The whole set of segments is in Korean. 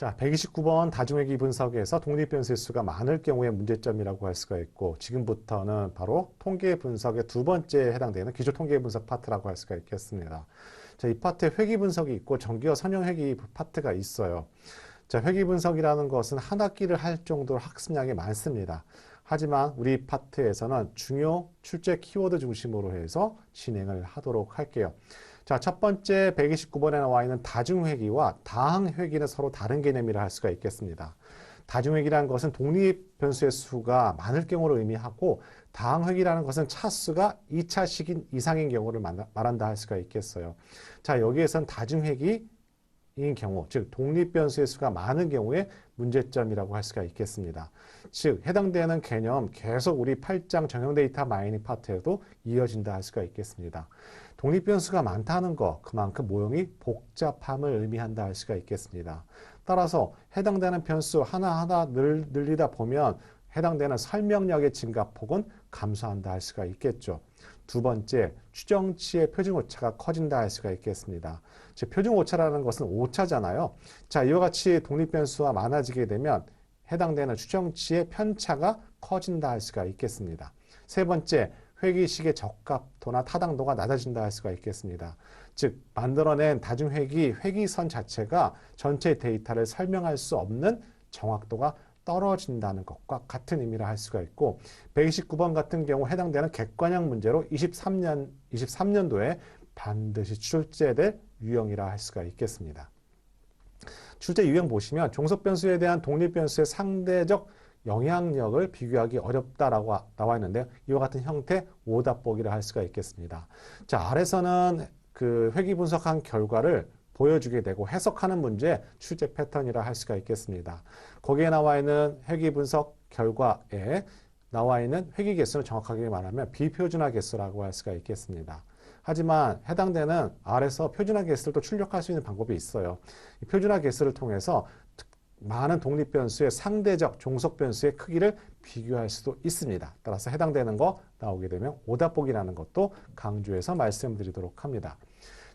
자, 129번 다중회귀 분석에서 독립변수의 수가 많을 경우의 문제점이라고 할 수가 있고, 지금부터는 바로 통계 분석의 두 번째에 해당되는 기초 통계 분석 파트라고 할 수가 있겠습니다. 자, 이 파트에 회귀 분석이 있고 정기와 선형 회귀 파트가 있어요. 자, 회귀 분석이라는 것은 한 학기를 할 정도로 학습량이 많습니다. 하지만 우리 파트에서는 중요 출제 키워드 중심으로 해서 진행을 하도록 할게요. 자, 첫 번째 129번에 나와 있는 다중회귀와 다항회귀는 서로 다른 개념이라 할 수가 있겠습니다. 다중회귀라는 것은 독립 변수의 수가 많을 경우를 의미하고, 다항회귀라는 것은 차수가 2차식 이상인 경우를 말한다 할 수가 있겠어요. 자, 여기에선 다중회귀인 경우, 즉 독립 변수의 수가 많은 경우에 문제점이라고 할 수가 있겠습니다. 즉 해당되는 개념 계속 우리 8장 정형 데이터 마이닝 파트에도 이어진다 할 수가 있겠습니다. 독립 변수가 많다는 것, 그만큼 모형이 복잡함을 의미한다 할 수가 있겠습니다. 따라서 해당되는 변수 하나하나 늘리다 보면 해당되는 설명력의 증가폭은 감소한다 할 수가 있겠죠. 두 번째, 추정치의 표준 오차가 커진다 할 수가 있겠습니다. 즉 표준 오차라는 것은 오차잖아요. 자, 이와 같이 독립 변수가 많아지게 되면 해당되는 추정치의 편차가 커진다 할 수가 있겠습니다. 세 번째, 회귀식의 적합도나 타당도가 낮아진다 할 수가 있겠습니다. 즉 만들어낸 다중회귀 회귀선 자체가 전체 데이터를 설명할 수 없는 정확도가 떨어진다는 것과 같은 의미라 할 수가 있고, 129번 같은 경우 해당되는 객관형 문제로 23년도에 반드시 출제될 유형이라 할 수가 있겠습니다. 출제 유형 보시면 종속변수에 대한 독립변수의 상대적 영향력을 비교하기 어렵다라고 나와 있는데요. 이와 같은 형태 오답보기라 할 수가 있겠습니다. 자, 아래서는 그 회귀 분석한 결과를 보여주게 되고 해석하는 문제 출제 패턴이라 할 수가 있겠습니다. 거기에 나와 있는 회귀 분석 결과에 나와 있는 회귀 개수는 정확하게 말하면 비표준화 개수라고 할 수가 있겠습니다. 하지만 해당되는 아래서 표준화 개수를 또 출력할 수 있는 방법이 있어요. 이 표준화 개수를 통해서 많은 독립 변수의 상대적 종속 변수의 크기를 비교할 수도 있습니다. 따라서 해당되는 거 나오게 되면 오답보기라는 것도 강조해서 말씀드리도록 합니다.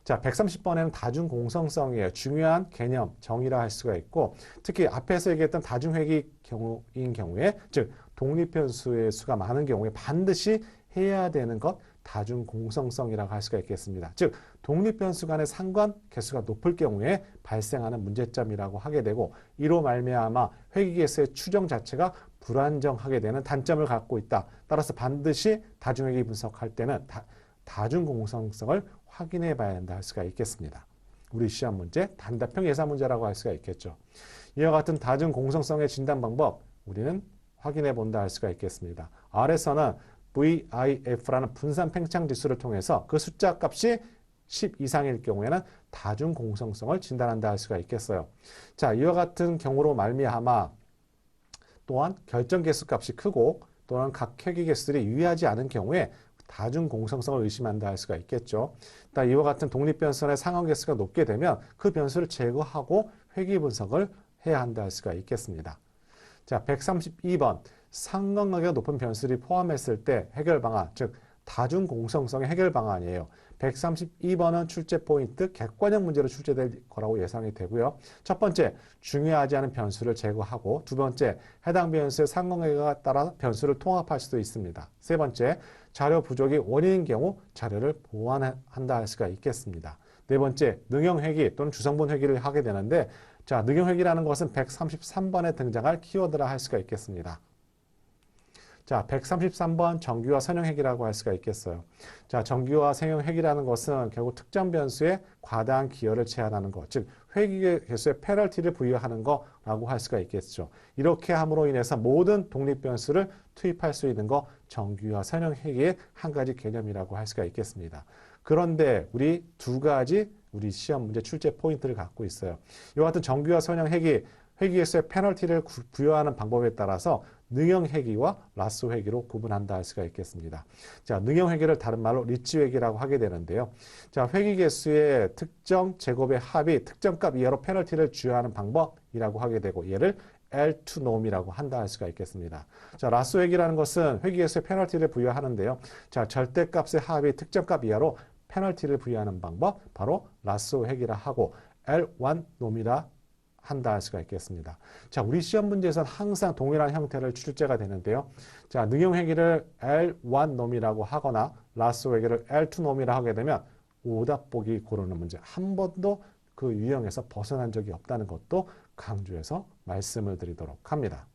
자, 130번에는 다중공성성이에요. 중요한 개념, 정의라 할 수가 있고, 특히 앞에서 얘기했던 다중회귀 경우인 경우에, 즉 독립 변수의 수가 많은 경우에 반드시 해야 되는 것, 다중공성성이라고 할 수가 있겠습니다. 즉 독립 변수 간의 상관 개수가 높을 경우에 발생하는 문제점이라고 하게 되고, 이로 말미암아 회귀 개수의 추정 자체가 불안정하게 되는 단점을 갖고 있다. 따라서 반드시 다중회귀 분석할 때는 다중공성성을 확인해 봐야 한다 할 수가 있겠습니다. 우리 시험 문제, 단답형 예사 문제라고 할 수가 있겠죠. 이와 같은 다중공성성의 진단 방법 우리는 확인해 본다 할 수가 있겠습니다. 아래서는 VIF라는 분산 팽창 지수를 통해서 그 숫자 값이 10 이상일 경우에는 다중 공성성을 진단한다 할 수가 있겠어요. 자, 이와 같은 경우로 말미암아 또한 결정 개수 값이 크고 또는 각 회귀 개수들이 유의하지 않은 경우에 다중 공성성을 의심한다 할 수가 있겠죠. 이와 같은 독립 변수의 상환 개수가 높게 되면 그 변수를 제거하고 회귀 분석을 해야 한다 할 수가 있겠습니다. 자, 132번. 상관관계가 높은 변수들이 포함했을 때 해결 방안, 즉 다중 공성성의 해결 방안이에요. 132번은 출제 포인트 객관형 문제로 출제될 거라고 예상이 되고요. 첫 번째, 중요하지 않은 변수를 제거하고, 두 번째, 해당 변수의 상관관계가 따라 변수를 통합할 수도 있습니다. 세 번째, 자료 부족이 원인인 경우 자료를 보완한다 할 수가 있겠습니다. 네 번째, 능형회귀 또는 주성분 회귀를 하게 되는데, 자, 능형회귀라는 것은 133번에 등장할 키워드라 할 수가 있겠습니다. 자, 133번 정규화 선형회귀라고 할 수가 있겠어요. 자, 정규화 선형회귀라는 것은 결국 특정 변수에 과다한 기여를 제한하는 것, 즉 회귀 개수에 페널티를 부여하는 거라고 할 수가 있겠죠. 이렇게 함으로 인해서 모든 독립 변수를 투입할 수 있는 거 정규화 선형회귀의 한 가지 개념이라고 할 수가 있겠습니다. 그런데 우리 두 가지 우리 시험 문제 출제 포인트를 갖고 있어요. 이와 같은 정규화 선형회귀, 회귀 개수에 페널티를 부여하는 방법에 따라서 능형회귀와 라쏘회귀로 구분한다 할 수가 있겠습니다. 자, 능형회귀를 다른 말로 리치회귀라고 하게 되는데요. 자, 회귀 개수의 특정 제곱의 합이 특정 값 이하로 페널티를 주여하는 방법이라고 하게 되고, 얘를 L2 놈이라고 한다 할 수가 있겠습니다. 자, 라쏘회귀라는 것은 회귀 개수에 페널티를 부여하는데요. 자, 절대값의 합이 특정 값 이하로 페널티를 부여하는 방법, 바로 라쏘회귀라 하고 L1 놈이라 한다 할 수가 있겠습니다. 자, 우리 시험 문제에서는 항상 동일한 형태를 출제가 되는데요. 자, 능용회계를 L1 놈이라고 하거나 라쏘 회계를 L2 놈이라 하게 되면 오답 보기 고르는 문제 한 번도 그 유형에서 벗어난 적이 없다는 것도 강조해서 말씀을 드리도록 합니다.